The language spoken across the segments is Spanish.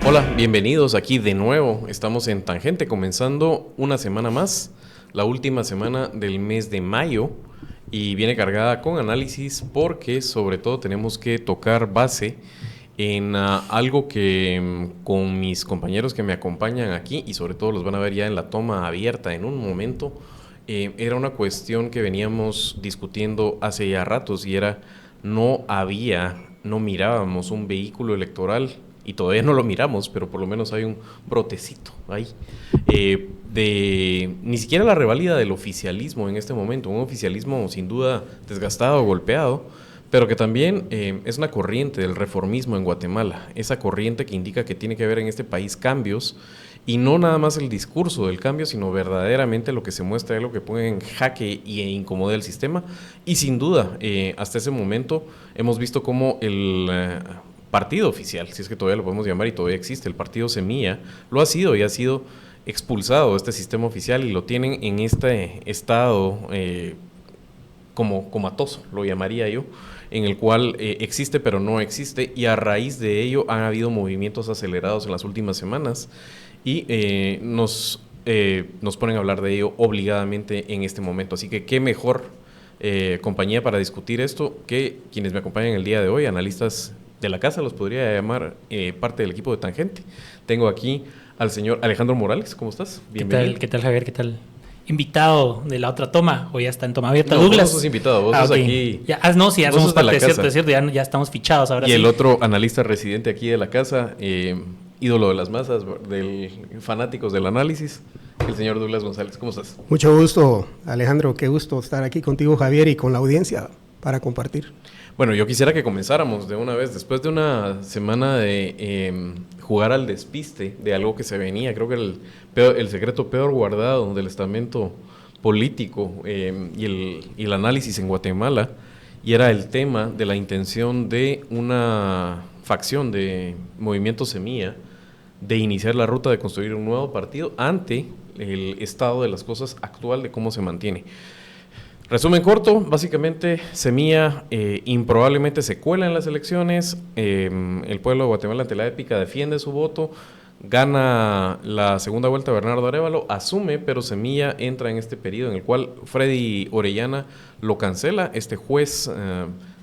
Hola, bienvenidos aquí de nuevo. Estamos en Tangente, comenzando una semana más, la última semana del mes de mayo, y viene cargada con análisis porque sobre todo tenemos que tocar base en algo que con mis compañeros que me acompañan aquí, y sobre todo los van a ver ya en la toma abierta en un momento, era una cuestión que veníamos discutiendo hace ya ratos, y era no mirábamos un vehículo electoral, y todavía no lo miramos, pero por lo menos hay un brotecito ahí, ni siquiera la reválida del oficialismo en este momento, un oficialismo sin duda desgastado, golpeado, pero que también es una corriente del reformismo en Guatemala, esa corriente que indica que tiene que haber en este país cambios, y no nada más el discurso del cambio, sino verdaderamente lo que se muestra es lo que pone en jaque e incomoda el sistema. Y sin duda, hasta ese momento hemos visto cómo el partido oficial, si es que todavía lo podemos llamar y todavía existe, el partido Semilla, lo ha sido y ha sido expulsado de este sistema oficial, y lo tienen en este estado como comatoso, lo llamaría yo, en el cual existe pero no existe, y a raíz de ello han habido movimientos acelerados en las últimas semanas, y nos ponen a hablar de ello obligadamente en este momento. Así que qué mejor compañía para discutir esto que quienes me acompañan el día de hoy, analistas de la casa, los podría llamar parte del equipo de Tangente. Tengo aquí al señor Alejandro Morales. ¿Cómo estás? Bienvenido. ¿Qué tal, Javier? ¿Qué tal? Invitado de la otra toma, o ya está en toma abierta. No, Douglas. vos sos invitado, vos sos aquí. Ya somos parte, es cierto, ya estamos fichados ahora. Y el otro analista residente aquí de la casa, ídolo de las masas, fanáticos del análisis, el señor Douglas González. ¿Cómo estás? Mucho gusto, Alejandro. Qué gusto estar aquí contigo, Javier, y con la audiencia para compartir. Bueno, yo quisiera que comenzáramos de una vez, después de una semana de jugar al despiste de algo que se venía, creo que el secreto peor guardado del estamento político y el análisis en Guatemala, y era el tema de la intención de una facción de Movimiento Semilla de iniciar la ruta de construir un nuevo partido ante el estado de las cosas actual de cómo se mantiene. Resumen corto, básicamente Semilla improbablemente se cuela en las elecciones, el pueblo de Guatemala ante la épica defiende su voto, gana la segunda vuelta Bernardo Arévalo, asume, pero Semilla entra en este periodo en el cual Freddy Orellana lo cancela, este juez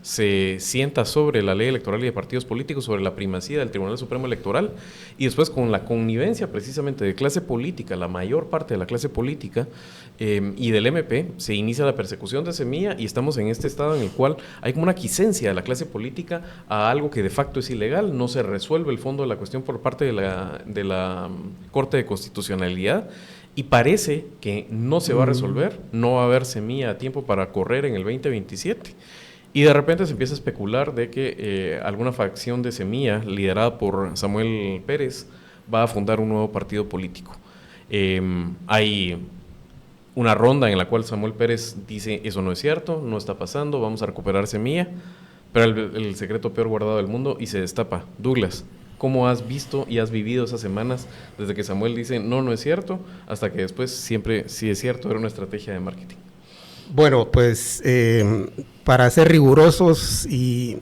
se sienta sobre la ley electoral y de partidos políticos, sobre la primacía del Tribunal Supremo Electoral, y después con la connivencia precisamente de clase política, la mayor parte de la clase política y del MP, se inicia la persecución de Semilla, y estamos en este estado en el cual hay como una quiescencia de la clase política a algo que de facto es ilegal, no se resuelve el fondo de la cuestión por parte de la Corte de Constitucionalidad, y parece que no se va a resolver, no va a haber Semilla a tiempo para correr en el 2027. Y de repente se empieza a especular de que alguna facción de Semilla, liderada por Samuel Pérez, va a fundar un nuevo partido político. Hay una ronda en la cual Samuel Pérez dice, eso no es cierto, no está pasando, vamos a recuperar Semilla, pero el secreto peor guardado del mundo, y se destapa. Douglas, ¿cómo has visto y has vivido esas semanas desde que Samuel dice, no es cierto, hasta que después siempre, sí es cierto, era una estrategia de marketing? Bueno, pues para ser rigurosos y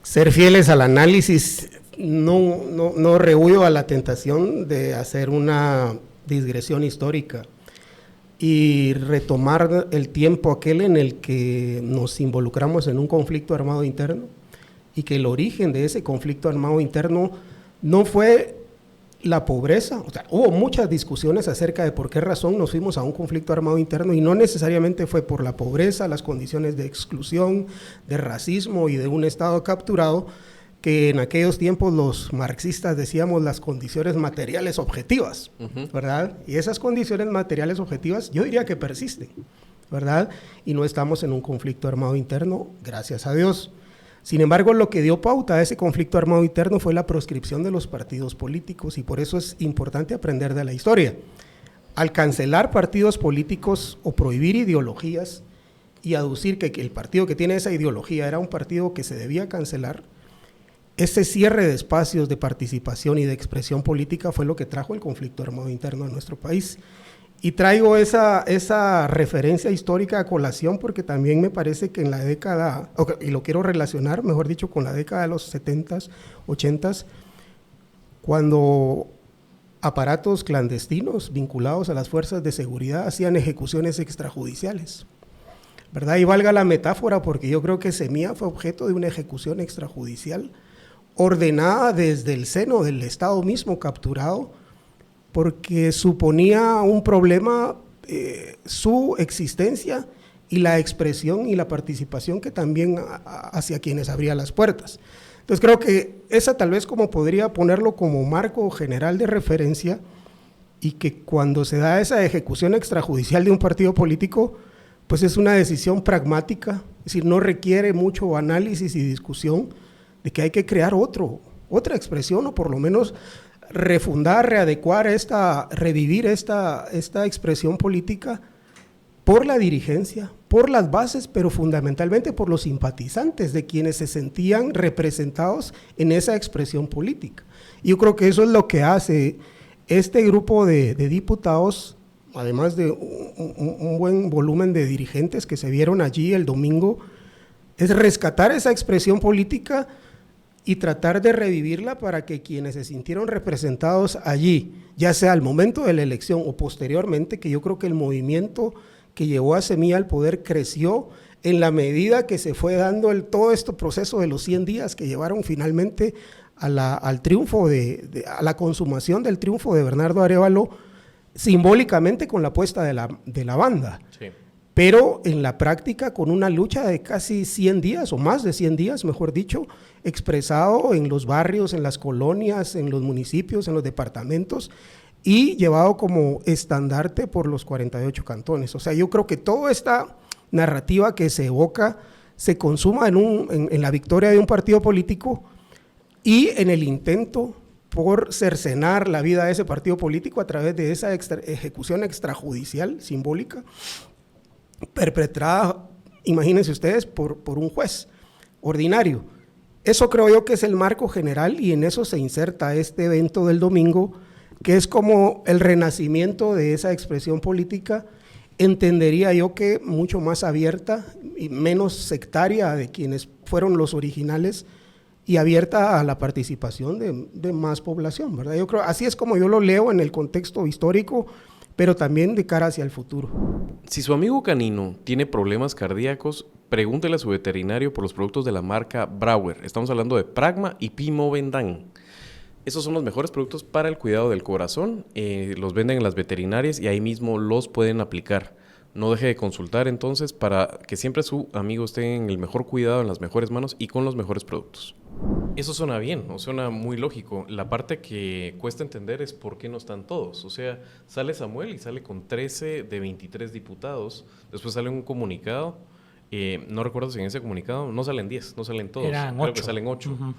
ser fieles al análisis, no rehuyo a la tentación de hacer una digresión histórica y retomar el tiempo aquel en el que nos involucramos en un conflicto armado interno, y que el origen de ese conflicto armado interno no fue la pobreza. O sea, hubo muchas discusiones acerca de por qué razón nos fuimos a un conflicto armado interno, y no necesariamente fue por la pobreza, las condiciones de exclusión, de racismo y de un Estado capturado, que en aquellos tiempos los marxistas decíamos las condiciones materiales objetivas, ¿verdad? Y esas condiciones materiales objetivas yo diría que persisten, ¿verdad? Y no estamos en un conflicto armado interno, gracias a Dios. Sin embargo, lo que dio pauta a ese conflicto armado interno fue la proscripción de los partidos políticos, y por eso es importante aprender de la historia. Al cancelar partidos políticos o prohibir ideologías y aducir que el partido que tiene esa ideología era un partido que se debía cancelar, ese cierre de espacios de participación y de expresión política fue lo que trajo el conflicto armado interno a nuestro país. Y traigo esa referencia histórica a colación porque también me parece que en la década, y lo quiero relacionar, mejor dicho, con la década de los 70s, 80s, cuando aparatos clandestinos vinculados a las fuerzas de seguridad hacían ejecuciones extrajudiciales, ¿verdad? Y valga la metáfora porque yo creo que Semilla fue objeto de una ejecución extrajudicial ordenada desde el seno del Estado mismo capturado, porque suponía un problema su existencia y la expresión y la participación que también hacia quienes abría las puertas. Entonces creo que esa tal vez como podría ponerlo como marco general de referencia, y que cuando se da esa ejecución extrajudicial de un partido político, pues es una decisión pragmática, es decir, no requiere mucho análisis y discusión de que hay que crear otra expresión, o por lo menos refundar, readecuar revivir esta expresión política por la dirigencia, por las bases, pero fundamentalmente por los simpatizantes de quienes se sentían representados en esa expresión política. Y yo creo que eso es lo que hace este grupo de diputados, además de un buen volumen de dirigentes que se vieron allí el domingo, es rescatar esa expresión política y tratar de revivirla para que quienes se sintieron representados allí, ya sea al momento de la elección o posteriormente, que yo creo que el movimiento que llevó a Semilla al poder creció en la medida que se fue dando todo este proceso de los 100 días que llevaron finalmente al triunfo, a la consumación del triunfo de Bernardo Arévalo, simbólicamente con la puesta de la banda. Sí. Pero en la práctica con una lucha de casi 100 días, o más de 100 días, mejor dicho, expresado en los barrios, en las colonias, en los municipios, en los departamentos, y llevado como estandarte por los 48 cantones. O sea, yo creo que toda esta narrativa que se evoca se consuma en la victoria de un partido político y en el intento por cercenar la vida de ese partido político a través de esa ejecución extrajudicial simbólica perpetrada, imagínense ustedes, por un juez ordinario. Eso creo yo que es el marco general, y en eso se inserta este evento del domingo, que es como el renacimiento de esa expresión política, entendería yo que mucho más abierta y menos sectaria de quienes fueron los originales, y abierta a la participación de más población, ¿verdad? Yo creo, así es como yo lo leo en el contexto histórico, pero también de cara hacia el futuro. Si su amigo canino tiene problemas cardíacos, pregúntele a su veterinario por los productos de la marca Brauer. Estamos hablando de Pragma y Pimovendan. Esos son los mejores productos para el cuidado del corazón. Los venden en las veterinarias y ahí mismo los pueden aplicar. No deje de consultar entonces para que siempre su amigo esté en el mejor cuidado, en las mejores manos y con los mejores productos. Eso suena bien, o suena muy lógico. La parte que cuesta entender es por qué no están todos. O sea, sale Samuel y sale con 13 de 23 diputados. Después sale un comunicado. No recuerdo si en ese comunicado no salen 10, no salen todos. Eran Creo 8. que salen 8. Uh-huh.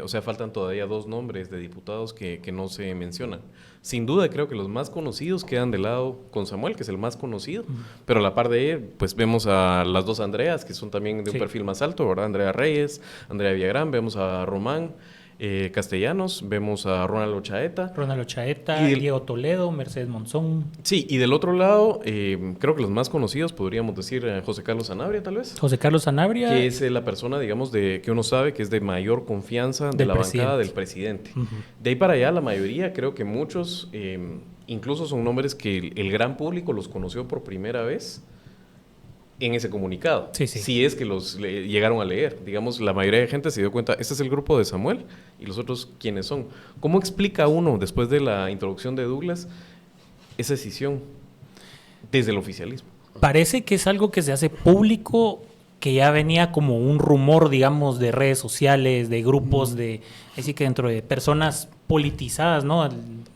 O sea, faltan todavía 2 nombres de diputados que no se mencionan. Sin duda, creo que los más conocidos quedan de lado con Samuel, que es el más conocido, pero a la par de él, pues vemos a las 2 Andreas, que son también de un perfil más alto, ¿verdad? Andrea Reyes, Andrea Villagrán, vemos a Román Castellanos, vemos a Ronald Ochaeta. Diego Toledo, Mercedes Monzón. Sí, y del otro lado, creo que los más conocidos podríamos decir José Carlos Sanabria, tal vez. José Carlos Sanabria. Que es la persona, digamos, que uno sabe que es de mayor confianza de la bancada del presidente. Uh-huh. De ahí para allá, la mayoría, creo que muchos, incluso son nombres que el gran público los conoció por primera vez en ese comunicado. Sí. Si es que los llegaron a leer. Digamos, la mayoría de gente se dio cuenta, este es el grupo de Samuel y los otros, ¿quiénes son? ¿Cómo explica uno, después de la introducción de Douglas, esa decisión desde el oficialismo? Parece que es algo que se hace público, que ya venía como un rumor, digamos, de redes sociales, de grupos, así que dentro de personas politizadas, ¿no?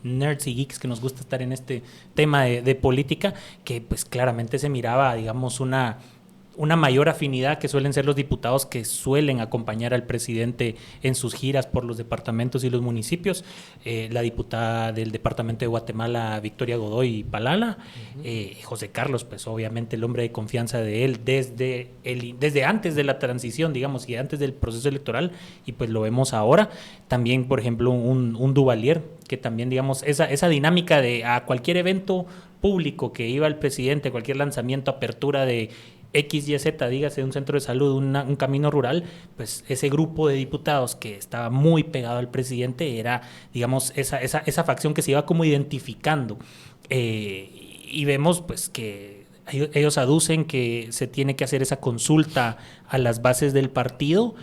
Nerds y geeks que nos gusta estar en este tema de política, que pues claramente se miraba, digamos, una mayor afinidad que suelen ser los diputados que suelen acompañar al presidente en sus giras por los departamentos y los municipios. La diputada del departamento de Guatemala, Victoria Godoy Palala, José Carlos, pues obviamente el hombre de confianza de él desde antes de la transición, digamos, y antes del proceso electoral, y pues lo vemos ahora. También, por ejemplo, un Duvalier, que también, digamos, esa dinámica de a cualquier evento público que iba el presidente, cualquier lanzamiento, apertura de X, Y, Z, dígase un centro de salud, un camino rural, pues ese grupo de diputados que estaba muy pegado al presidente era, digamos, esa facción que se iba como identificando. Y vemos pues que ellos aducen que se tiene que hacer esa consulta a las bases del partido,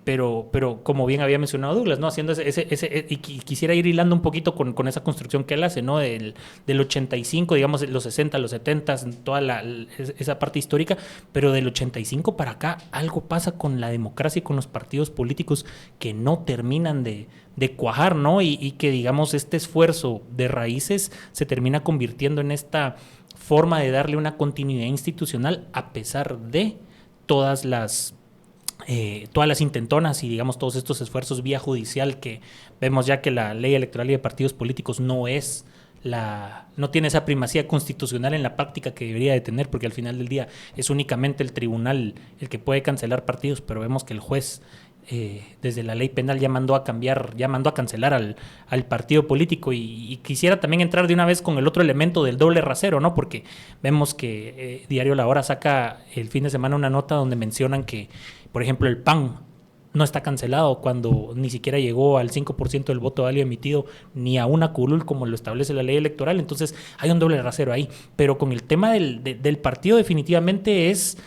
pero como bien había mencionado Douglas, ¿no? Haciendo y quisiera ir hilando un poquito con esa construcción que él hace, ¿no? Del 85, digamos, los 60, los 70, toda esa parte histórica, pero del 85 para acá algo pasa con la democracia y con los partidos políticos que no terminan de cuajar, ¿no? Y que, digamos, este esfuerzo de raíces se termina convirtiendo en esta forma de darle una continuidad institucional a pesar de todas las intentonas y, digamos, todos estos esfuerzos vía judicial, que vemos ya que la ley electoral y de partidos políticos no tiene esa primacía constitucional en la práctica que debería de tener, porque al final del día es únicamente el tribunal el que puede cancelar partidos, pero vemos que el juez desde la ley penal ya mandó a cancelar al partido político, y quisiera también entrar de una vez con el otro elemento del doble rasero, ¿no? Porque vemos que Diario La Hora saca el fin de semana una nota donde mencionan que, por ejemplo, el PAN no está cancelado cuando ni siquiera llegó al 5% del voto válido emitido, ni a una curul como lo establece la ley electoral. Entonces hay un doble rasero ahí, pero con el tema del partido definitivamente es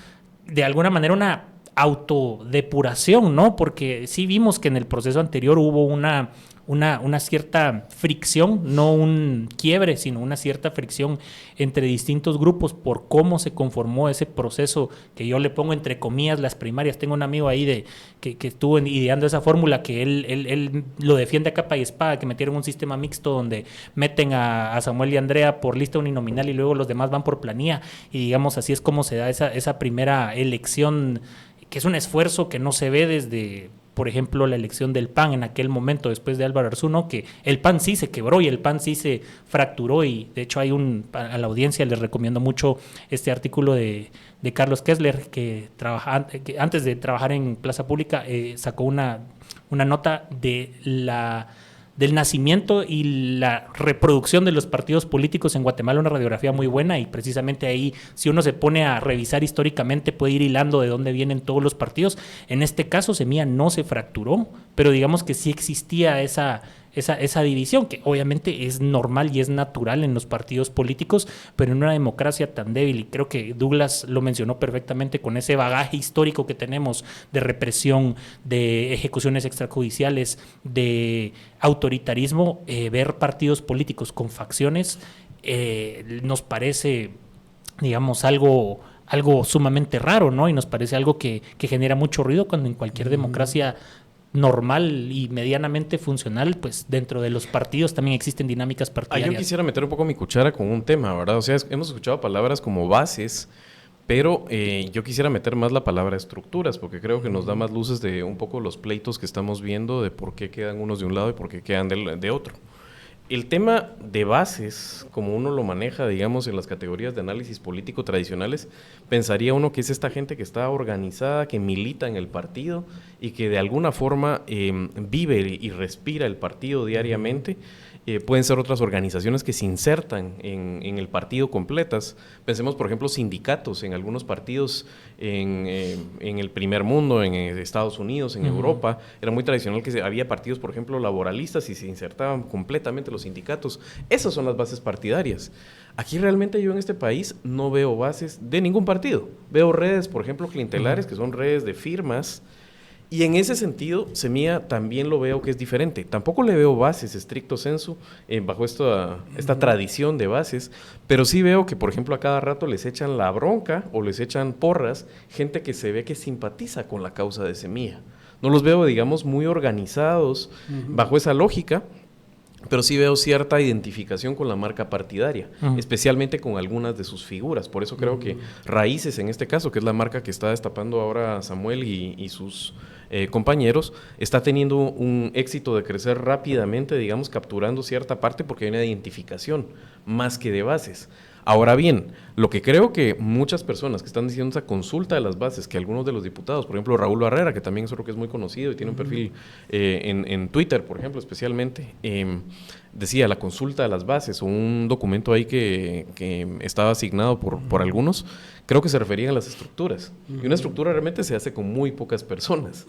de alguna manera una autodepuración, ¿no? Porque sí vimos que en el proceso anterior hubo una cierta fricción, no un quiebre, sino una cierta fricción entre distintos grupos por cómo se conformó ese proceso, que yo le pongo entre comillas las primarias. Tengo un amigo ahí que estuvo ideando esa fórmula, que él lo defiende a capa y espada, que metieron un sistema mixto donde meten a Samuel y Andrea por lista uninominal y luego los demás van por planilla, y digamos así es como se da esa primera elección, que es un esfuerzo que no se ve desde, por ejemplo, la elección del PAN en aquel momento después de Álvaro Arzú, ¿no? Que el PAN sí se quebró y el PAN sí se fracturó, y de hecho a la audiencia les recomiendo mucho este artículo de Carlos Kessler, que antes de trabajar en Plaza Pública sacó una nota del nacimiento y la reproducción de los partidos políticos en Guatemala, una radiografía muy buena, y precisamente ahí, si uno se pone a revisar históricamente, puede ir hilando de dónde vienen todos los partidos. En este caso, Semilla no se fracturó, pero digamos que sí existía esa división, que obviamente es normal y es natural en los partidos políticos, pero en una democracia tan débil, y creo que Douglas lo mencionó perfectamente, con ese bagaje histórico que tenemos de represión, de ejecuciones extrajudiciales, de autoritarismo, ver partidos políticos con facciones nos parece, digamos, algo sumamente raro, ¿no? Y nos parece algo que genera mucho ruido, cuando en cualquier democracia normal y medianamente funcional, pues dentro de los partidos también existen dinámicas partidarias. Yo quisiera meter un poco mi cuchara con un tema, ¿verdad? O sea, hemos escuchado palabras como bases, pero yo quisiera meter más la palabra estructuras, porque creo que nos da más luces de un poco los pleitos que estamos viendo, de por qué quedan unos de un lado y por qué quedan de otro. El tema de bases, como uno lo maneja, digamos, en las categorías de análisis político tradicionales, pensaría uno que es esta gente que está organizada, que milita en el partido y que de alguna forma vive y respira el partido diariamente. Pueden ser otras organizaciones que se insertan en el partido completas. Pensemos, por ejemplo, sindicatos en algunos partidos en el primer mundo, en Estados Unidos, en Europa. Era muy tradicional que había partidos, por ejemplo, laboralistas, y se insertaban completamente los sindicatos. Esas son las bases partidarias. Aquí realmente yo en este país no veo bases de ningún partido. Veo redes, por ejemplo, clientelares, que son redes de firmas. Y en ese sentido, Semilla también lo veo que es diferente. Tampoco le veo bases estricto sensu bajo esta tradición de bases, pero sí veo que, por ejemplo, a cada rato les echan la bronca o les echan porras gente que se ve que simpatiza con la causa de Semilla. No los veo, digamos, muy organizados bajo esa lógica, pero sí veo cierta identificación con la marca partidaria, especialmente con algunas de sus figuras. Por eso creo que Raíces, en este caso, que es la marca que está destapando ahora Samuel y sus compañeros, está teniendo un éxito de crecer rápidamente, digamos, capturando cierta parte, porque hay una identificación más que de bases. Ahora bien, lo que creo que muchas personas que están diciendo esa consulta de las bases, que algunos de los diputados, por ejemplo Raúl Barrera, que también es otro que es muy conocido y tiene un perfil en Twitter, por ejemplo, especialmente, decía la consulta de las bases o un documento ahí que estaba asignado por algunos, creo que se referían a las estructuras. Y una estructura realmente se hace con muy pocas personas.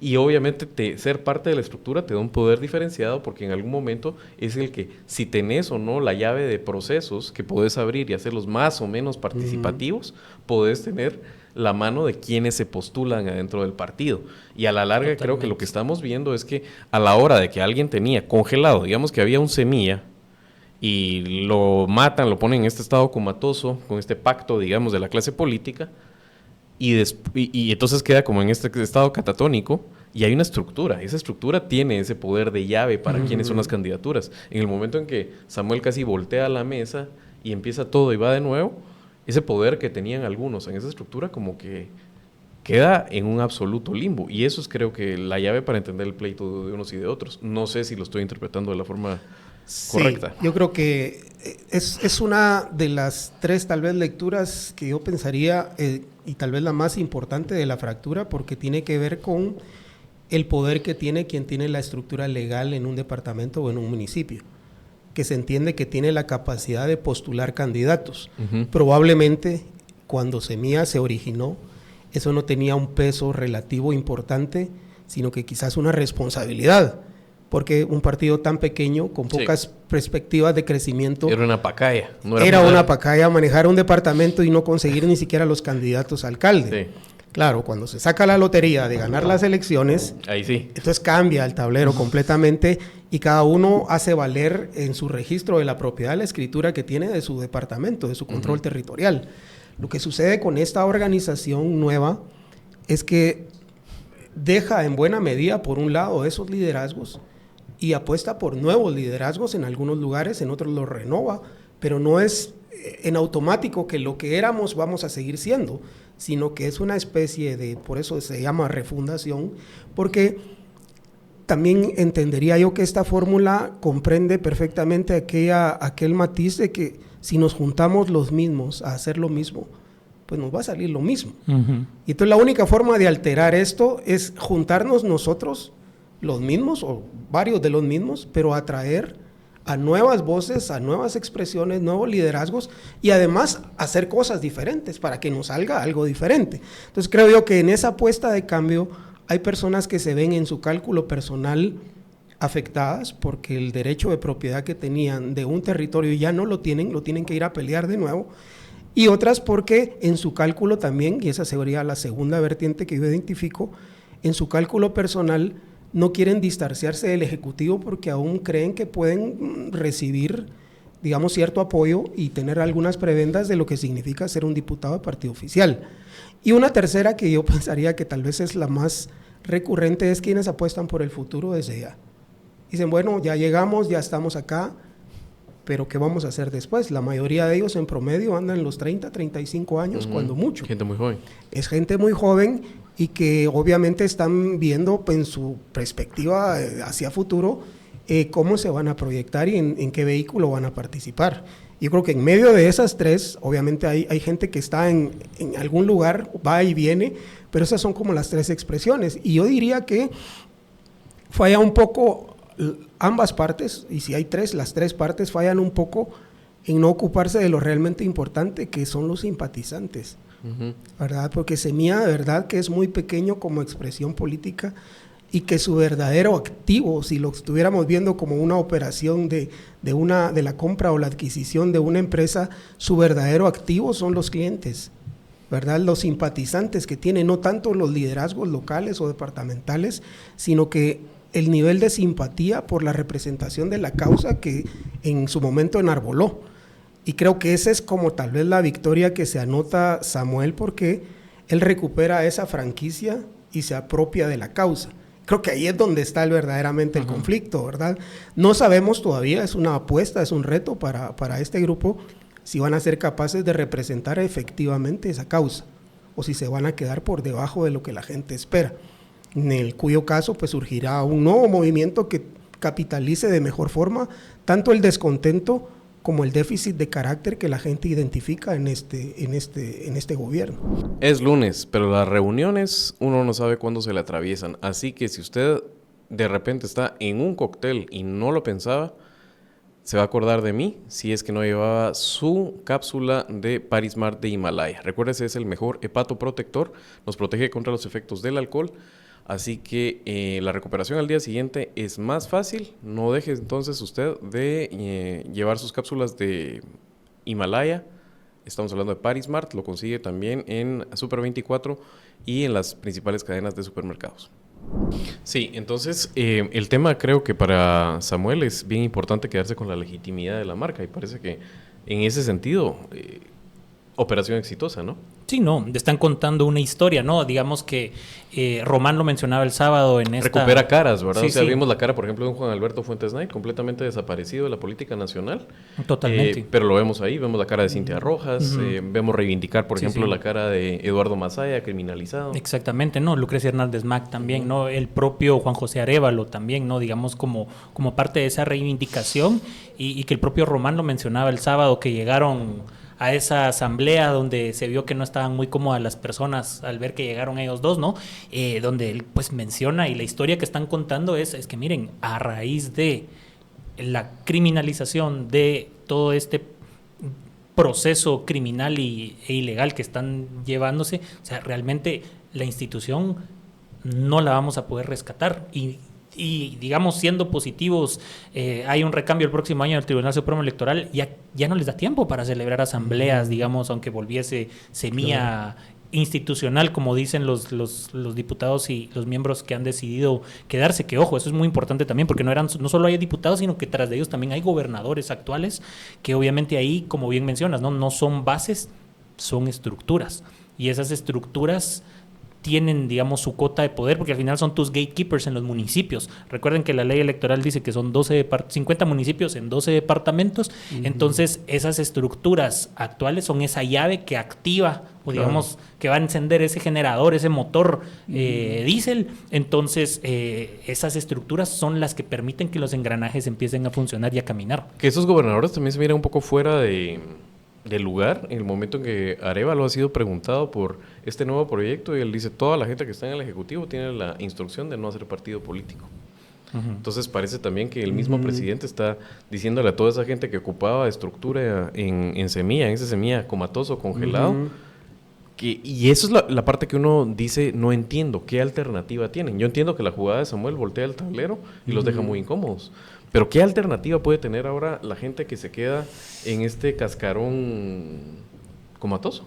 Y obviamente ser parte de la estructura te da un poder diferenciado porque en algún momento es el que, si tenés o no la llave de procesos que podés abrir y hacerlos más o menos participativos, podés tener la mano de quienes se postulan adentro del partido. Y a la larga Totalmente. creo que lo que estamos viendo es que a la hora de que alguien tenía congelado, digamos que había un semilla, y lo matan, lo ponen en este estado comatoso, con este pacto, digamos, de la clase política, y entonces queda como en este estado catatónico, y hay una estructura. Esa estructura tiene ese poder de llave para quiénes son las candidaturas. En el momento en que Samuel casi voltea la mesa y empieza todo y va de nuevo, ese poder que tenían algunos en esa estructura como que queda en un absoluto limbo. Y eso es, creo que, la llave para entender el pleito de unos y de otros. No sé si lo estoy interpretando de la forma correcta. Yo creo que es una de las tres tal vez lecturas que yo pensaría y tal vez la más importante de la fractura, porque tiene que ver con el poder que tiene quien tiene la estructura legal en un departamento o en un municipio, que se entiende que tiene la capacidad de postular candidatos. Probablemente cuando Semilla se originó, eso no tenía un peso relativo importante, sino que quizás una responsabilidad, porque un partido tan pequeño, con pocas perspectivas de crecimiento... Era una pacaya. No era una pacaya manejar un departamento y no conseguir ni siquiera los candidatos a alcalde. Sí. Claro, cuando se saca la lotería de ganar las elecciones, ahí sí. Entonces cambia el tablero completamente y cada uno hace valer en su registro de la propiedad la escritura que tiene de su departamento, de su control territorial. Lo que sucede con esta organización nueva es que deja en buena medida, por un lado, esos liderazgos y apuesta por nuevos liderazgos en algunos lugares, en otros los renova, pero no es en automático que lo que éramos vamos a seguir siendo, sino que es una especie de, por eso se llama refundación, porque también entendería yo que esta fórmula comprende perfectamente aquel matiz de que si nos juntamos los mismos a hacer lo mismo, pues nos va a salir lo mismo. Y entonces la única forma de alterar esto es juntarnos nosotros, los mismos o varios de los mismos, pero atraer a nuevas voces, a nuevas expresiones, nuevos liderazgos y además hacer cosas diferentes para que nos salga algo diferente. Entonces creo yo que en esa apuesta de cambio hay personas que se ven en su cálculo personal afectadas porque el derecho de propiedad que tenían de un territorio ya no lo tienen que ir a pelear de nuevo, y otras porque en su cálculo también, y esa sería la segunda vertiente que yo identifico, en su cálculo personal no quieren distanciarse del Ejecutivo porque aún creen que pueden recibir, digamos, cierto apoyo y tener algunas prebendas de lo que significa ser un diputado de partido oficial. Y una tercera que yo pensaría que tal vez es la más recurrente es quienes apuestan por el futuro desde ya. Dicen, bueno, ya llegamos, ya estamos acá, pero ¿qué vamos a hacer después? La mayoría de ellos en promedio andan en los 30, 35 años, cuando mucho. Gente muy joven. Es gente muy joven y que obviamente están viendo en su perspectiva hacia futuro cómo se van a proyectar y en qué vehículo van a participar. Yo creo que en medio de esas tres, obviamente hay gente que está en algún lugar, va y viene, pero esas son como las tres expresiones. Y yo diría que falla un poco ambas partes, y si hay tres, las tres partes fallan un poco en no ocuparse de lo realmente importante, que son los simpatizantes. ¿Verdad? Porque Semilla, de verdad, que es muy pequeño como expresión política y que su verdadero activo, si lo estuviéramos viendo como una operación de la compra o la adquisición de una empresa, su verdadero activo son los clientes, ¿verdad? Los simpatizantes que tienen, no tanto los liderazgos locales o departamentales, sino que el nivel de simpatía por la representación de la causa que en su momento enarboló. Y creo que esa es como tal vez la victoria que se anota Samuel, porque él recupera esa franquicia y se apropia de la causa. Creo que ahí es donde está verdaderamente el conflicto, ¿verdad? No sabemos todavía, es una apuesta, es un reto para este grupo, si van a ser capaces de representar efectivamente esa causa, o si se van a quedar por debajo de lo que la gente espera, en el cuyo caso pues surgirá un nuevo movimiento que capitalice de mejor forma tanto el descontento como el déficit de carácter que la gente identifica en este gobierno. Es lunes, pero las reuniones uno no sabe cuándo se le atraviesan. Así que si usted de repente está en un cóctel y no lo pensaba, se va a acordar de mí si es que no llevaba su cápsula de Parismart de Himalaya. Recuérdese, es el mejor hepatoprotector, nos protege contra los efectos del alcohol. Así que la recuperación al día siguiente es más fácil. No deje entonces usted de llevar sus cápsulas de Himalaya. Estamos hablando de Parismart, lo consigue también en Super 24 y en las principales cadenas de supermercados. Sí, entonces el tema creo que para Samuel es bien importante quedarse con la legitimidad de la marca y parece que en ese sentido, operación exitosa, ¿no? Sí, no, están contando una historia, ¿no? Digamos que Román lo mencionaba el sábado en esta... Recupera caras, ¿verdad? Sí, o sea, sí. vimos la cara, por ejemplo, de un Juan Alberto Fuentes Knight, completamente desaparecido de la política nacional. Totalmente. Pero lo vemos ahí, vemos la cara de Cintia Rojas, vemos reivindicar, por Sí, ejemplo, sí. la cara de Eduardo Masaya, criminalizado. Exactamente, ¿no? Lucrecia Hernández Mac también, ¿no? El propio Juan José Arévalo también, ¿no? Digamos como parte de esa reivindicación y que el propio Román lo mencionaba el sábado, que llegaron a esa asamblea donde se vio que no estaban muy cómodas las personas al ver que llegaron ellos dos, ¿no? Donde él pues menciona, y la historia que están contando es que miren, a raíz de la criminalización de todo este proceso criminal e ilegal que están llevándose, o sea, realmente la institución no la vamos a poder rescatar y digamos, siendo positivos, hay un recambio el próximo año en el Tribunal Supremo Electoral, ya no les da tiempo para celebrar asambleas, digamos, aunque volviese semilla institucional, como dicen los diputados y los miembros que han decidido quedarse, que ojo, eso es muy importante también, porque no solo hay diputados, sino que tras de ellos también hay gobernadores actuales, que obviamente ahí, como bien mencionas, no son bases, son estructuras, y esas estructuras tienen, digamos, su cuota de poder, porque al final son tus gatekeepers en los municipios. Recuerden que la ley electoral dice que son 50 municipios en 12 departamentos, entonces esas estructuras actuales son esa llave que activa, o digamos, que va a encender ese generador, ese motor diésel. Entonces, esas estructuras son las que permiten que los engranajes empiecen a funcionar y a caminar. Que esos gobernadores también se miran un poco fuera del lugar en el momento en que Arévalo ha sido preguntado por este nuevo proyecto y él dice, toda la gente que está en el Ejecutivo tiene la instrucción de no hacer partido político. Entonces parece también que el mismo presidente está diciéndole a toda esa gente que ocupaba estructura en semilla, en ese semilla comatoso, congelado, y eso es la parte que uno dice, no entiendo, ¿qué alternativa tienen? Yo entiendo que la jugada de Samuel voltea el tablero y los deja muy incómodos. Pero ¿qué alternativa puede tener ahora la gente que se queda en este cascarón comatoso?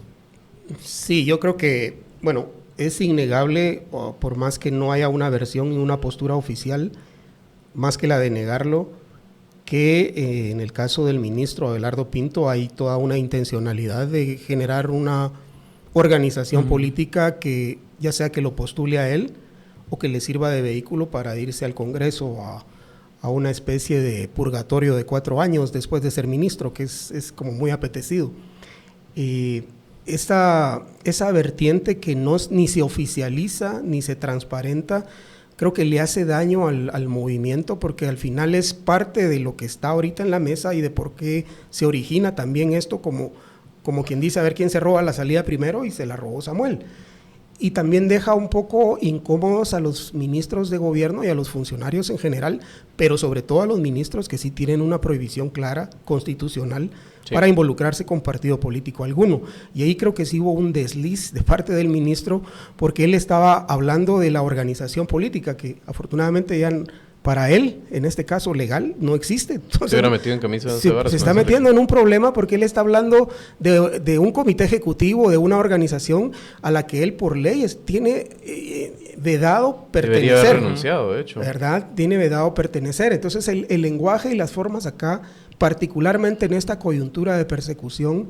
Sí, yo creo que, bueno, es innegable, por más que no haya una versión y una postura oficial, más que la de negarlo, que en el caso del ministro Abelardo Pinto hay toda una intencionalidad de generar una organización política que ya sea que lo postule a él o que le sirva de vehículo para irse al Congreso a una especie de purgatorio de 4 años después de ser ministro, que es como muy apetecido. Esa vertiente que ni se oficializa ni se transparenta, creo que le hace daño al movimiento, porque al final es parte de lo que está ahorita en la mesa y de por qué se origina también esto, como quien dice, a ver quién se roba la salida primero, y se la robó Samuel. Y también deja un poco incómodos a los ministros de gobierno y a los funcionarios en general, pero sobre todo a los ministros que sí tienen una prohibición clara, constitucional, para involucrarse con partido político alguno. Y ahí creo que sí hubo un desliz de parte del ministro, porque él estaba hablando de la organización política, que afortunadamente ya para él, en este caso legal, no existe. Entonces, se hubiera metido en camisa de once varas. Se está metiendo en un problema porque él está hablando de un comité ejecutivo, de una organización a la que él por leyes tiene vedado pertenecer. Debería haber renunciado, de hecho. ¿Verdad? Tiene vedado pertenecer. Entonces el lenguaje y las formas acá, particularmente en esta coyuntura de persecución,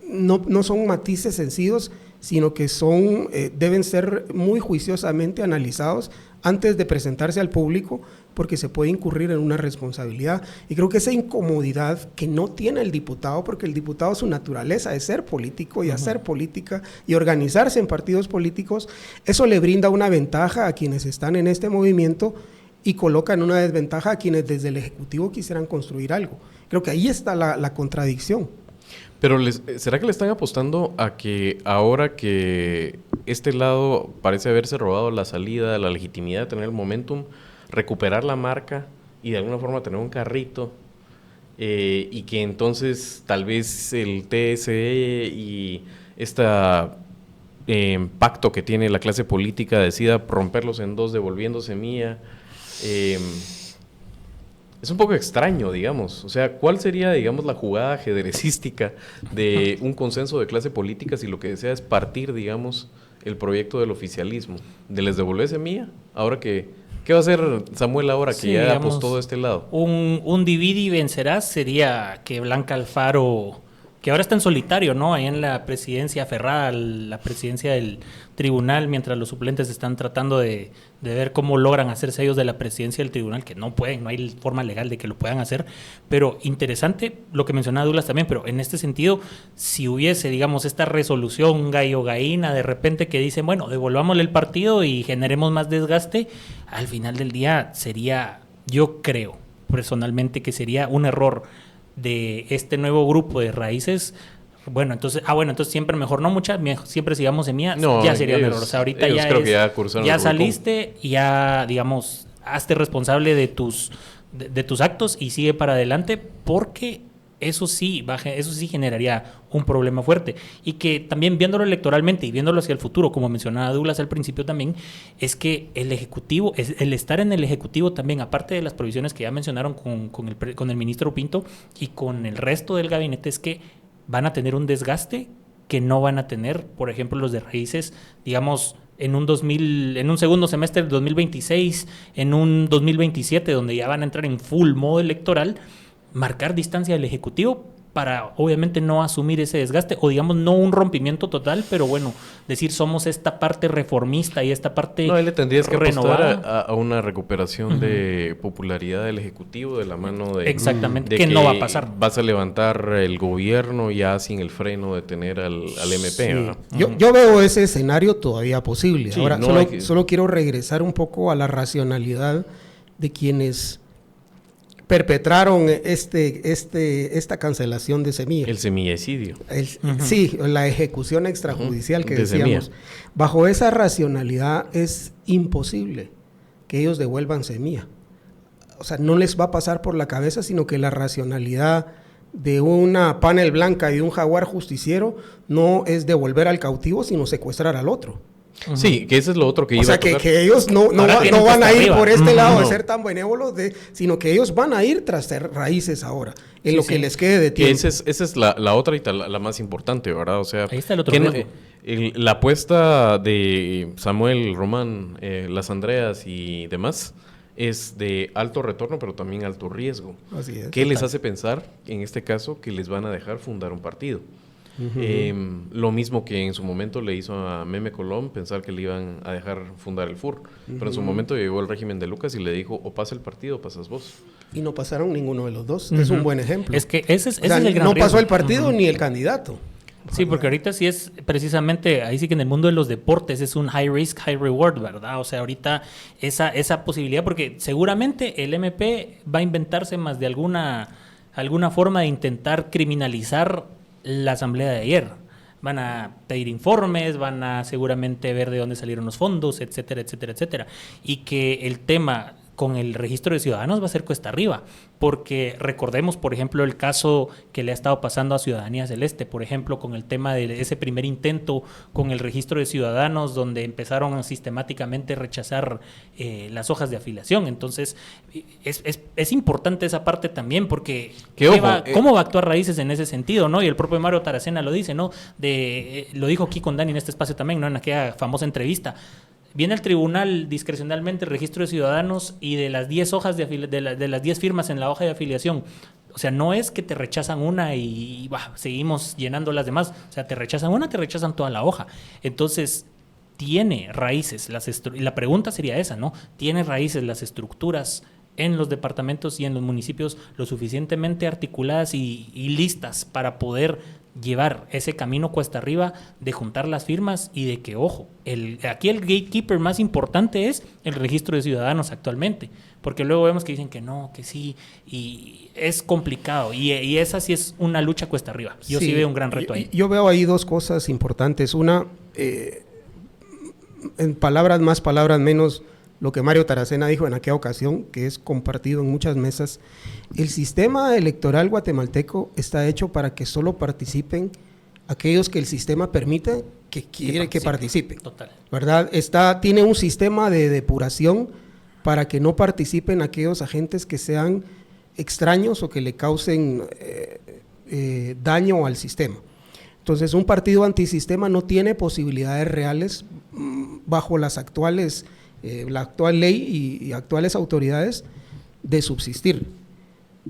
no son matices sencillos, sino que deben ser muy juiciosamente analizados antes de presentarse al público, porque se puede incurrir en una responsabilidad. Y creo que esa incomodidad que no tiene el diputado, porque el diputado, su naturaleza es ser político y hacer política y organizarse en partidos políticos, eso le brinda una ventaja a quienes están en este movimiento, y coloca en una desventaja a quienes desde el Ejecutivo quisieran construir algo. Creo que ahí está la contradicción. Pero ¿será que le están apostando a que ahora que este lado parece haberse robado la salida, la legitimidad de tener el momentum, recuperar la marca y de alguna forma tener un carrito, y que entonces tal vez el TSE y pacto que tiene la clase política decida romperlos en dos devolviendo semilla? Es un poco extraño, digamos. O sea, ¿cuál sería, digamos, la jugada ajedrecística de un consenso de clase política si lo que desea es partir, digamos, el proyecto del oficialismo? ¿De les devolver semilla? Ahora que... ¿Qué va a hacer Samuel ahora que ya digamos, apostó de este lado? Un divide y vencerás sería que Blanca Alfaro, que ahora está en solitario, ¿no? Ahí en la presidencia, aferrada a la presidencia del tribunal, mientras los suplentes están tratando de ver cómo logran hacerse ellos de la presidencia del tribunal, que no pueden, no hay forma legal de que lo puedan hacer. Pero interesante lo que mencionaba Douglas también, pero en este sentido, si hubiese, digamos, esta resolución gallo-gallina de repente que dicen, bueno, devolvámosle el partido y generemos más desgaste, al final del día sería, yo creo personalmente que sería un error de este nuevo grupo de raíces. Bueno, entonces siempre mejor no siempre sigamos semilla, no, ya sería un error. O sea, ahorita ya saliste y ya, digamos, hazte responsable de tus actos y sigue para adelante, porque eso sí generaría un problema fuerte. Y que también viéndolo electoralmente y viéndolo hacia el futuro, como mencionaba Douglas al principio también, es que el Ejecutivo, el estar en el Ejecutivo también, aparte de las provisiones que ya mencionaron con el ministro Pinto y con el resto del gabinete, es que van a tener un desgaste que no van a tener, por ejemplo, los de raíces, digamos, en un segundo semestre del 2026, en un 2027, donde ya van a entrar en full modo electoral, marcar distancia del Ejecutivo para obviamente no asumir ese desgaste, o digamos no un rompimiento total, pero bueno, decir somos esta parte reformista y esta parte no, le tendrías que renovada. apostar a una recuperación de popularidad del Ejecutivo de la mano de... Exactamente, de que no va a pasar. Vas a levantar el gobierno ya sin el freno de tener al MP. Sí. Yo veo ese escenario todavía posible. Sí, ahora, no solo quiero regresar un poco a la racionalidad de quienes perpetraron esta cancelación de semilla. El semillicidio. Sí, la ejecución extrajudicial que decíamos. Bajo esa racionalidad es imposible que ellos devuelvan semilla. O sea, no les va a pasar por la cabeza, sino que la racionalidad de una panel blanca y un jaguar justiciero no es devolver al cautivo, sino secuestrar al otro. Sí, que eso es lo otro que iba a tocar. O sea, que ellos no van a ir por este lado de ser tan benévolos, sino que ellos van a ir tras raíces ahora, en lo que les quede de tiempo. Esa es la otra y la más importante, ¿verdad? O sea, ahí está el otro la apuesta de Samuel, Román, Las Andreas y demás es de alto retorno, pero también alto riesgo. Así es. ¿Qué les hace pensar, en este caso, que les van a dejar fundar un partido? Lo mismo que en su momento le hizo a Meme Colón pensar que le iban a dejar fundar el FUR, pero en su momento llegó el régimen de Lucas y le dijo, o pasa el partido o pasas vos. Y no pasaron ninguno de los dos. Es un buen ejemplo. Es que ese es el gran riesgo. No pasó el partido ni el candidato. Sí, porque ahorita sí es precisamente, ahí sí que en el mundo de los deportes es un high risk, high reward, ¿verdad? O sea, ahorita esa posibilidad, porque seguramente el MP va a inventarse más de alguna forma de intentar criminalizar la asamblea de ayer. Van a pedir informes, van a seguramente ver de dónde salieron los fondos, etcétera, etcétera, etcétera. Y que el tema con el registro de ciudadanos va a ser cuesta arriba, porque recordemos, por ejemplo, el caso que le ha estado pasando a Ciudadanía Celeste, por ejemplo, con el tema de ese primer intento con el registro de ciudadanos, donde empezaron a sistemáticamente rechazar las hojas de afiliación. Entonces, es importante esa parte también, porque ¿cómo va a actuar Raíces en ese sentido, ¿no? Y el propio Mario Taracena lo dice, ¿no? Lo dijo aquí con Dani en este espacio también, ¿no? En aquella famosa entrevista. Viene el tribunal discrecionalmente el registro de ciudadanos y de las 10 hojas de las 10 firmas en la hoja de afiliación. O sea, no es que te rechazan una y seguimos llenando las demás. O sea, te rechazan una, te rechazan toda la hoja. Entonces, tiene raíces. Y la pregunta sería esa, ¿no? ¿Tiene raíces las estructuras en los departamentos y en los municipios lo suficientemente articuladas y listas para poder llevar ese camino cuesta arriba de juntar las firmas y de que, ojo, aquí el gatekeeper más importante es el registro de ciudadanos actualmente, porque luego vemos que dicen que no, que sí, y es complicado, y esa sí es una lucha cuesta arriba. Yo sí veo un gran reto ahí. Yo veo ahí dos cosas importantes. Una, en palabras más, palabras menos, lo que Mario Taracena dijo en aquella ocasión, que es compartido en muchas mesas. El sistema electoral guatemalteco está hecho para que solo participen aquellos que el sistema permite que quiere que participen. Total. ¿Verdad? Tiene un sistema de depuración para que no participen aquellos agentes que sean extraños o que le causen daño al sistema. Entonces, un partido antisistema no tiene posibilidades reales bajo las actuales la actual ley y actuales autoridades de subsistir.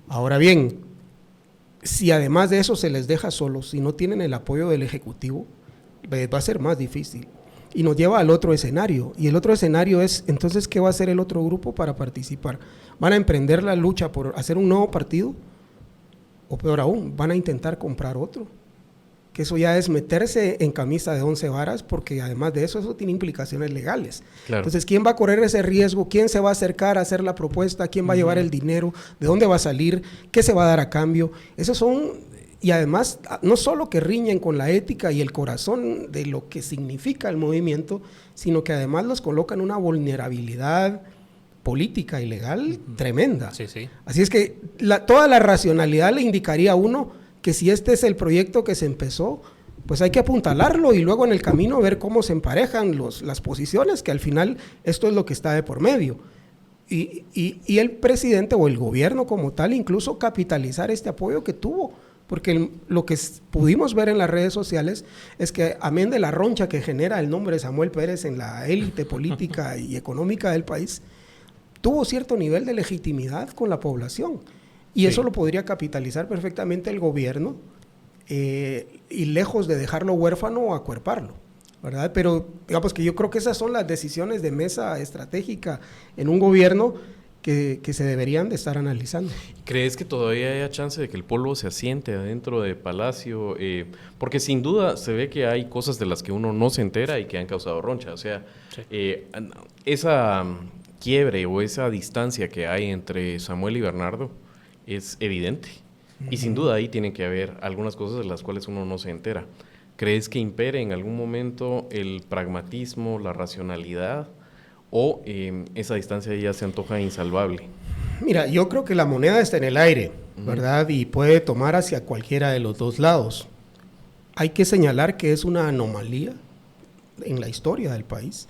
Ahora bien, si además de eso se les deja solos, si no tienen el apoyo del Ejecutivo, va a ser más difícil. Y nos lleva al otro escenario. Y el otro escenario es, entonces, ¿qué va a hacer el otro grupo para participar? ¿Van a emprender la lucha por hacer un nuevo partido? O peor aún, ¿van a intentar comprar otro? Que eso ya es meterse en camisa de 11 varas, porque además de eso tiene implicaciones legales. Claro. Entonces, ¿quién va a correr ese riesgo? ¿Quién se va a acercar a hacer la propuesta? ¿Quién va a llevar el dinero? ¿De dónde va a salir? ¿Qué se va a dar a cambio? Esos son, y además, no solo que riñen con la ética y el corazón de lo que significa el movimiento, sino que además los colocan en una vulnerabilidad política y legal tremenda. Sí, sí. Así es que toda la racionalidad le indicaría a uno que si este es el proyecto que se empezó, pues hay que apuntalarlo y luego en el camino ver cómo se emparejan las posiciones, que al final esto es lo que está de por medio. Y el presidente o el gobierno como tal, incluso capitalizar este apoyo que tuvo, porque lo que pudimos ver en las redes sociales es que, amén de la roncha que genera el nombre de Samuel Pérez en la élite política y económica del país, tuvo cierto nivel de legitimidad con la población. Y eso lo podría capitalizar perfectamente el gobierno y lejos de dejarlo huérfano o acuerparlo, ¿verdad? Pero digamos que yo creo que esas son las decisiones de mesa estratégica en un gobierno que se deberían de estar analizando. ¿Crees que todavía haya chance de que el polvo se asiente adentro de Palacio? Porque sin duda se ve que hay cosas de las que uno no se entera y que han causado roncha. O sea, esa quiebre o esa distancia que hay entre Samuel y Bernardo es evidente. Y sin duda ahí tiene que haber algunas cosas de las cuales uno no se entera. ¿Crees que impere en algún momento el pragmatismo, la racionalidad, o esa distancia ya se antoja insalvable? Mira, yo creo que la moneda está en el aire, ¿verdad? Y puede tomar hacia cualquiera de los dos lados. Hay que señalar que es una anomalía en la historia del país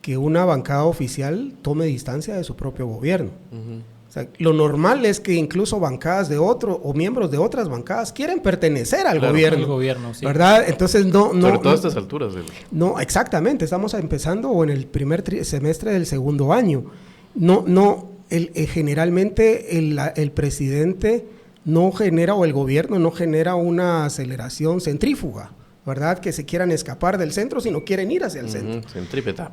que una bancada oficial tome distancia de su propio gobierno. O sea, lo normal es que incluso bancadas de otro o miembros de otras bancadas quieren pertenecer al gobierno, sí. ¿Verdad? Entonces no sobre todo a estas alturas no, exactamente, estamos empezando o en el primer semestre del segundo año. Generalmente el presidente no genera, o el gobierno no genera una aceleración centrífuga, ¿verdad? Que se quieran escapar del centro, sino quieren ir hacia el centro. Centrípeta.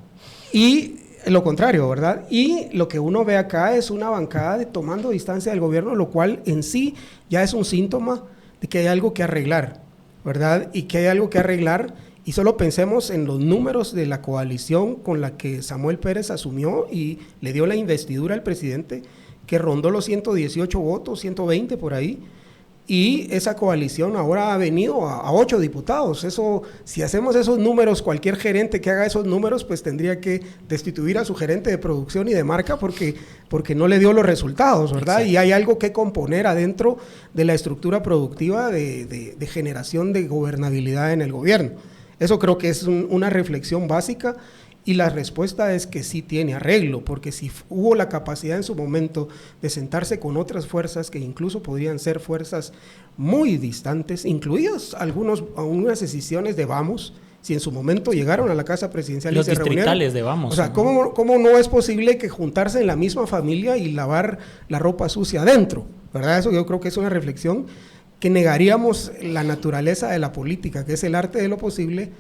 Y lo contrario, ¿verdad? Y lo que uno ve acá es una bancada tomando distancia del gobierno, lo cual en sí ya es un síntoma de que hay algo que arreglar, ¿verdad? Y que hay algo que arreglar, y solo pensemos en los números de la coalición con la que Samuel Pérez asumió y le dio la investidura al presidente, que rondó los 118 votos, 120 por ahí, y esa coalición ahora ha venido a 8 diputados. Eso, si hacemos esos números, cualquier gerente que haga esos números, pues tendría que destituir a su gerente de producción y de marca porque no le dio los resultados, ¿verdad? Exacto. Y hay algo que componer adentro de la estructura productiva de generación de gobernabilidad en el gobierno. Eso creo que es una reflexión básica. Y la respuesta es que sí tiene arreglo, porque si hubo la capacidad en su momento de sentarse con otras fuerzas que incluso podrían ser fuerzas muy distantes, incluidas algunas decisiones de Vamos, si en su momento llegaron a la casa presidencial los y se reunieron. Los distritales de Vamos. O sea, ¿cómo no es posible que juntarse en la misma familia y lavar la ropa sucia adentro? ¿Verdad? Eso yo creo que es una reflexión, que negaríamos la naturaleza de la política, que es el arte de lo posible,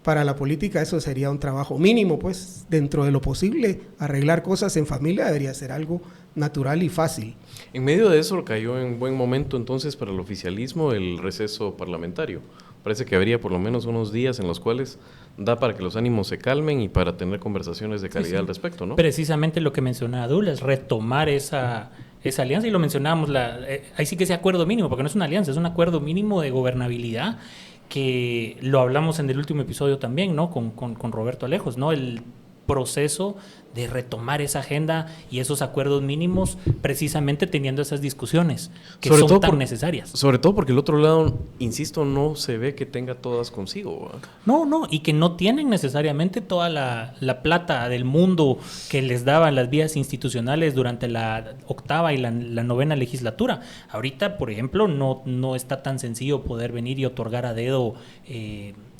para la política eso sería un trabajo mínimo, pues dentro de lo posible, arreglar cosas en familia debería ser algo natural y fácil. En medio de eso cayó en buen momento entonces para el oficialismo el receso parlamentario. Parece que habría por lo menos unos días en los cuales da para que los ánimos se calmen y para tener conversaciones de calidad al respecto, ¿no? Precisamente lo que mencionaba Dula es retomar esa alianza, y lo mencionábamos, ahí sí que ese acuerdo mínimo, porque no es una alianza, es un acuerdo mínimo de gobernabilidad, que lo hablamos en el último episodio también, ¿no? Con Roberto Alejos, ¿no? El proceso de retomar esa agenda y esos acuerdos mínimos, precisamente teniendo esas discusiones que sobre son tan necesarias. Sobre todo porque el otro lado, insisto, no se ve que tenga todas consigo, ¿verdad? No, y que no tienen necesariamente toda la plata del mundo que les daban las vías institucionales durante la octava y la novena legislatura. Ahorita, por ejemplo, no está tan sencillo poder venir y otorgar a dedo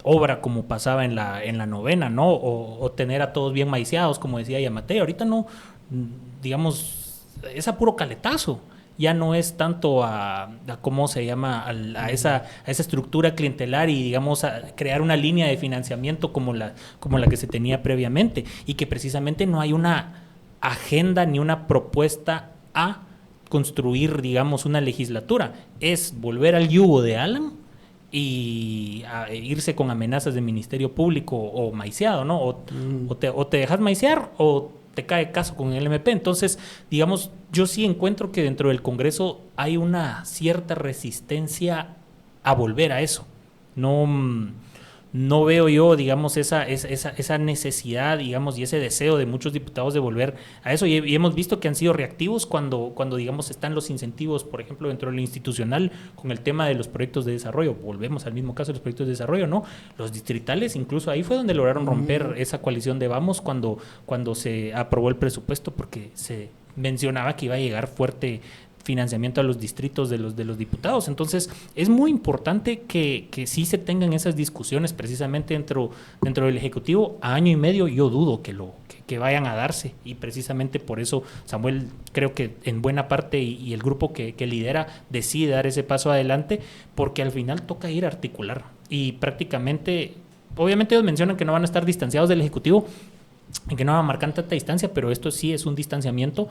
obra como pasaba en la novena, ¿no? O tener a todos bien maiciados, como decía Yamatei. Ahorita no, digamos, es a puro caletazo. Ya no es tanto a ¿cómo se llama? A esa estructura clientelar y, digamos, a crear una línea de financiamiento como la que se tenía previamente. Y que precisamente no hay una agenda ni una propuesta a construir, digamos, una legislatura. Es volver al yugo de Alan y a irse con amenazas de Ministerio Público o maiciado, ¿no? O te dejas maiciar o te cae caso con el MP. Entonces, digamos, yo sí encuentro que dentro del Congreso hay una cierta resistencia a volver a eso. No veo yo, digamos, esa necesidad, digamos, y ese deseo de muchos diputados de volver a eso. Y hemos visto que han sido reactivos cuando, digamos, están los incentivos, por ejemplo, dentro de lo institucional, con el tema de los proyectos de desarrollo. Volvemos al mismo caso de los proyectos de desarrollo, ¿no? Los distritales, incluso ahí fue donde lograron romper esa coalición de Vamos cuando se aprobó el presupuesto, porque se mencionaba que iba a llegar fuerte financiamiento a los distritos de los diputados. Entonces, es muy importante que sí se tengan esas discusiones precisamente dentro del Ejecutivo. A año y medio yo dudo que vayan a darse, y precisamente por eso Samuel, creo que en buena parte y el grupo que lidera decide dar ese paso adelante, porque al final toca ir a articular. Y prácticamente, obviamente ellos mencionan que no van a estar distanciados del Ejecutivo y que no van a marcar tanta distancia, pero esto sí es un distanciamiento,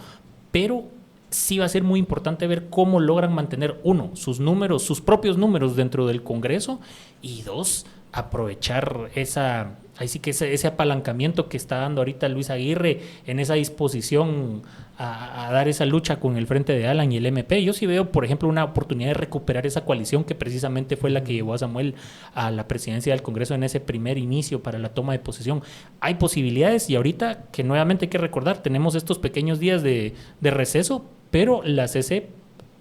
pero sí va a ser muy importante ver cómo logran mantener, uno, sus propios números dentro del Congreso, y dos, aprovechar ese apalancamiento que está dando ahorita Luis Aguirre en esa disposición a dar esa lucha con el Frente de Alan y el MP. Yo sí veo, por ejemplo, una oportunidad de recuperar esa coalición que precisamente fue la que llevó a Samuel a la presidencia del Congreso en ese primer inicio para la toma de posesión. Hay posibilidades, y ahorita, que nuevamente hay que recordar, tenemos estos pequeños días de receso, pero la CC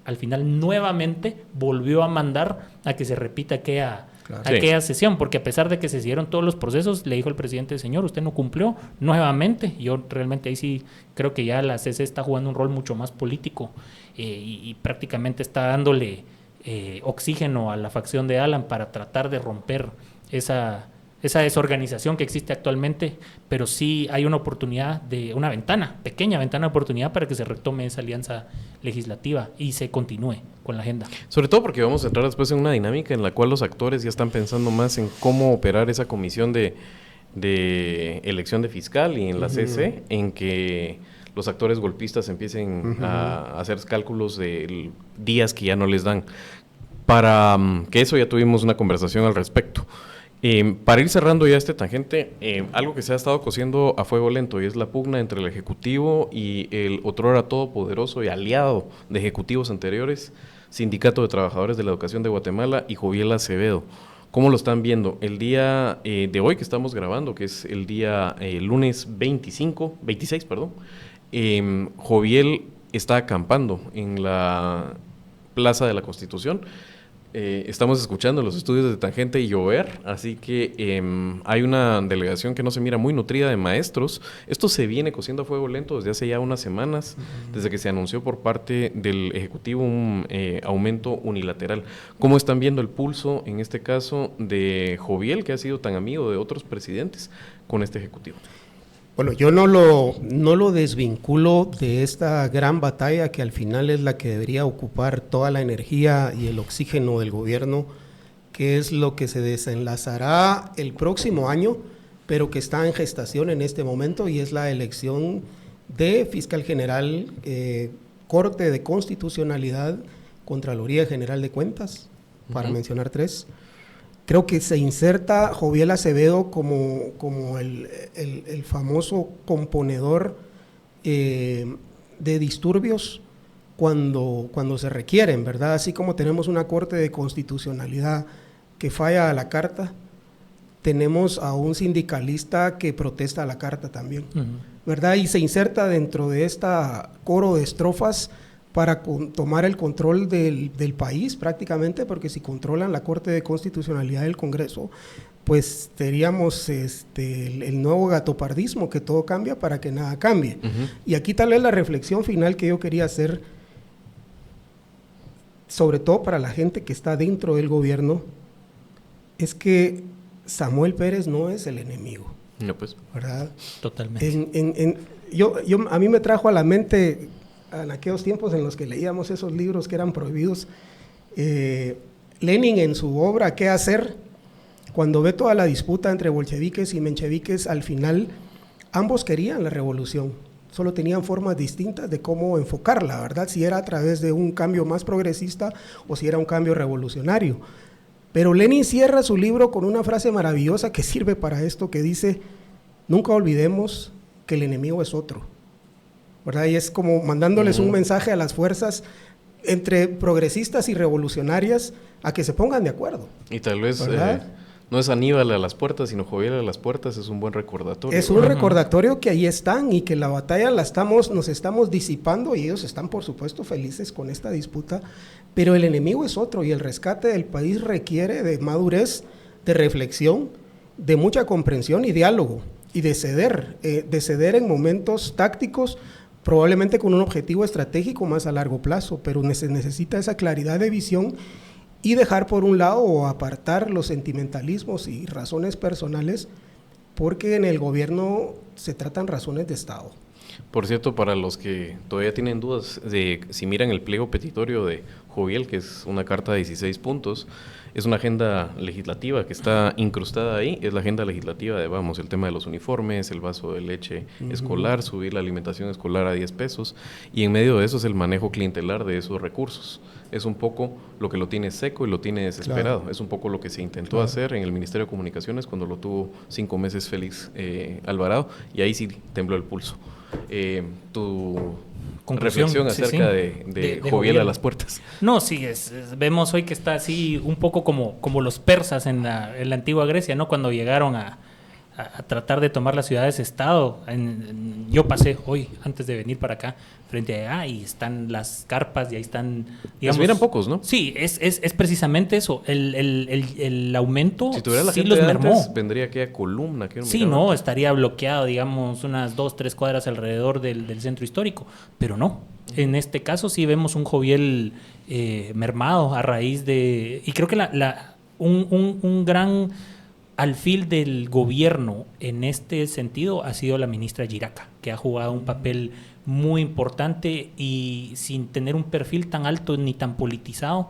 al final nuevamente volvió a mandar a que se repita aquella sesión, porque a pesar de que se siguieron todos los procesos, le dijo el presidente: señor, usted no cumplió nuevamente. Yo realmente ahí sí creo que ya la CC está jugando un rol mucho más político, y prácticamente está dándole oxígeno a la facción de Alan para tratar de romper esa desorganización que existe actualmente, pero sí hay una oportunidad, pequeña ventana de oportunidad para que se retome esa alianza legislativa y se continúe con la agenda. Sobre todo porque vamos a entrar después en una dinámica en la cual los actores ya están pensando más en cómo operar esa comisión de elección de fiscal, y en la CC, en que los actores golpistas empiecen a hacer cálculos de días que ya no les dan. Para que eso ya tuvimos una conversación al respecto. Para ir cerrando ya este tangente, algo que se ha estado cociendo a fuego lento, y es la pugna entre el Ejecutivo y el otrora todopoderoso y aliado de ejecutivos anteriores, Sindicato de Trabajadores de la Educación de Guatemala y Joviel Acevedo. ¿Cómo lo están viendo? El día de hoy que estamos grabando, que es el día lunes 26, Joviel está acampando en la Plaza de la Constitución. Estamos escuchando los estudios de Tangente y Llover, así que hay una delegación que no se mira muy nutrida de maestros. Esto se viene cociendo a fuego lento desde hace ya unas semanas, desde que se anunció por parte del Ejecutivo un aumento unilateral. ¿Cómo están viendo el pulso, en este caso, de Joviel, que ha sido tan amigo de otros presidentes, con este Ejecutivo? Bueno, yo no lo desvinculo de esta gran batalla que al final es la que debería ocupar toda la energía y el oxígeno del gobierno que es lo que se desenlazará el próximo año, pero que está en gestación en este momento, y es la elección de fiscal general, Corte de Constitucionalidad, Contraloría General de Cuentas, para mencionar 3. Creo que se inserta Joviel Acevedo como el famoso componedor de disturbios cuando se requieren, ¿verdad? Así como tenemos una Corte de Constitucionalidad que falla a la carta, tenemos a un sindicalista que protesta a la carta también, ¿verdad? Y se inserta dentro de esta coro de estrofas para tomar el control del país prácticamente, porque si controlan la Corte de Constitucionalidad del Congreso, pues seríamos el nuevo gatopardismo, que todo cambia para que nada cambie. Y aquí tal vez la reflexión final que yo quería hacer, sobre todo para la gente que está dentro del gobierno, es que Samuel Pérez no es el enemigo. No, pues. ¿Verdad? Totalmente. A mí me trajo a la mente, en aquellos tiempos en los que leíamos esos libros que eran prohibidos, Lenin en su obra ¿Qué hacer?, cuando ve toda la disputa entre bolcheviques y mencheviques, al final ambos querían la revolución, solo tenían formas distintas de cómo enfocarla, ¿verdad? Si era a través de un cambio más progresista o si era un cambio revolucionario. Pero Lenin cierra su libro con una frase maravillosa que sirve para esto, que dice: nunca olvidemos que el enemigo es otro, ¿verdad? Y es como mandándoles un mensaje a las fuerzas entre progresistas y revolucionarias a que se pongan de acuerdo. Y tal vez no es Aníbal a las puertas, sino Joviel a las puertas, es un buen recordatorio. Es un recordatorio que ahí están y que la batalla nos estamos disipando, y ellos están por supuesto felices con esta disputa, pero el enemigo es otro, y el rescate del país requiere de madurez, de reflexión, de mucha comprensión y diálogo, y de ceder en momentos tácticos, probablemente con un objetivo estratégico más a largo plazo, pero se necesita esa claridad de visión y dejar por un lado o apartar los sentimentalismos y razones personales, porque en el gobierno se tratan razones de Estado. Por cierto, para los que todavía tienen dudas de si miran el pliego petitorio de Joviel, que es una carta de 16 puntos, es una agenda legislativa que está incrustada ahí, es la agenda legislativa de, el tema de los uniformes, el vaso de leche escolar, subir la alimentación escolar a 10 pesos, y en medio de eso es el manejo clientelar de esos recursos. Es un poco lo que lo tiene seco y lo tiene desesperado. Claro. Es un poco lo que se intentó hacer en el Ministerio de Comunicaciones cuando lo tuvo 5 meses Félix Alvarado, y ahí sí tembló el pulso. Tu reflexión acerca de Joviel a las puertas. No, sí, vemos hoy que está así un poco como los persas en la antigua Grecia, ¿no? Cuando llegaron a tratar de tomar las ciudades-estado. Yo pasé hoy, antes de venir para acá, frente a allá, y están las carpas, y ahí están, digamos... miran pocos, ¿no? Sí, es precisamente eso, el aumento. Si tuviera la sí gente los de mermó. Antes, vendría aquella columna. Que sí, no, estaría bloqueado, digamos, unas 2-3 cuadras alrededor del centro histórico, pero no. En este caso sí vemos un Joviel mermado a raíz de... Y creo que un gran alfil del gobierno en este sentido ha sido la ministra Giraca, que ha jugado un papel muy importante y sin tener un perfil tan alto ni tan politizado,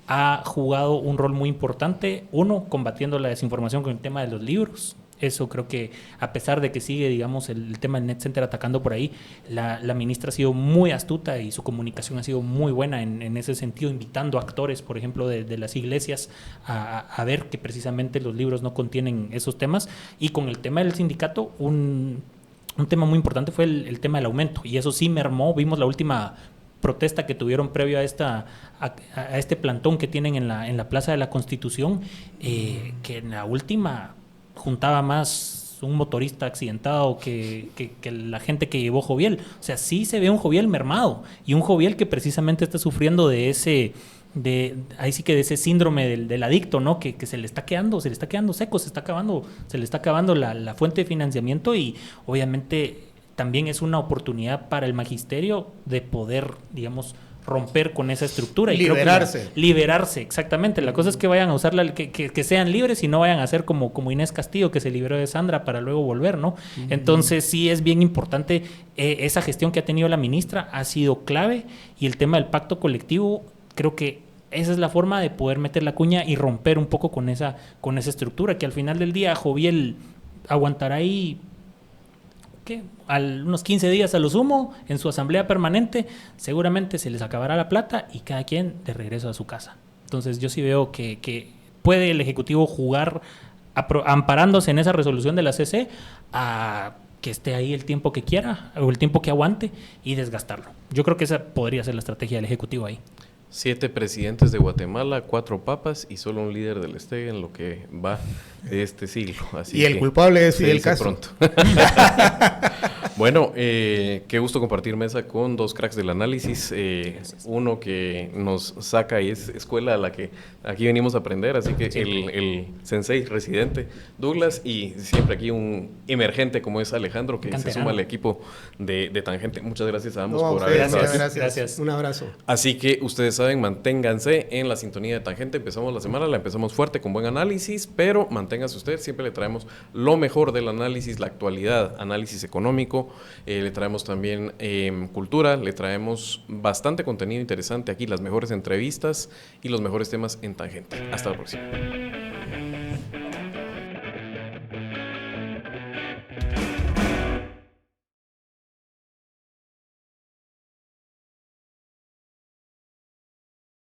ha jugado un rol muy importante. Uno, combatiendo la desinformación con el tema de los libros. Eso creo que, a pesar de que sigue, digamos, el tema del Net Center atacando por ahí, la ministra ha sido muy astuta y su comunicación ha sido muy buena en ese sentido, invitando a actores, por ejemplo, de las iglesias a ver que precisamente los libros no contienen esos temas. Y con el tema del sindicato, un tema muy importante fue el tema del aumento, y eso sí mermó. Vimos la última protesta que tuvieron previo a este plantón que tienen en la Plaza de la Constitución, que en la última juntaba más un motorista accidentado que la gente que llevó Joviel. O sea, sí se ve un Joviel mermado, y un Joviel que precisamente está sufriendo de ese síndrome del adicto, ¿no? Que se le está quedando seco, se le está acabando la fuente de financiamiento, y obviamente también es una oportunidad para el magisterio de poder, digamos, romper con esa estructura. Liberarse, exactamente. La cosa es que vayan a usarla, que sean libres, y no vayan a ser como Inés Castillo, que se liberó de Sandra para luego volver, ¿no? Entonces sí es bien importante. Esa gestión que ha tenido la ministra ha sido clave, y el tema del pacto colectivo creo que esa es la forma de poder meter la cuña y romper un poco con esa estructura, que al final del día Joviel aguantará ahí unos 15 días a lo sumo en su asamblea permanente, seguramente se les acabará la plata y cada quien de regreso a su casa. Entonces yo sí veo que puede el Ejecutivo jugar amparándose en esa resolución de la CC a que esté ahí el tiempo que quiera o el tiempo que aguante y desgastarlo. Yo creo que esa podría ser la estrategia del Ejecutivo ahí. 7 presidentes de Guatemala, 4 papas y solo un líder del STEG en lo que va de este siglo. Así y el culpable es Fidel Castro. Pronto. Bueno, qué gusto compartir mesa con 2 cracks del análisis. Uno que nos saca y es escuela a la que aquí venimos a aprender, así que el sensei residente Douglas, y siempre aquí un emergente como es Alejandro, que se suma al equipo de Tangente. Muchas gracias a ambos por haber estado. Gracias. Un abrazo. Así que ustedes saben, manténganse en la sintonía de Tangente. Empezamos la semana, la empezamos fuerte con buen análisis, pero manténgase usted, siempre le traemos lo mejor del análisis, la actualidad, análisis económico, le traemos también cultura, le traemos bastante contenido interesante aquí, las mejores entrevistas y los mejores temas en Tangente. Hasta la próxima.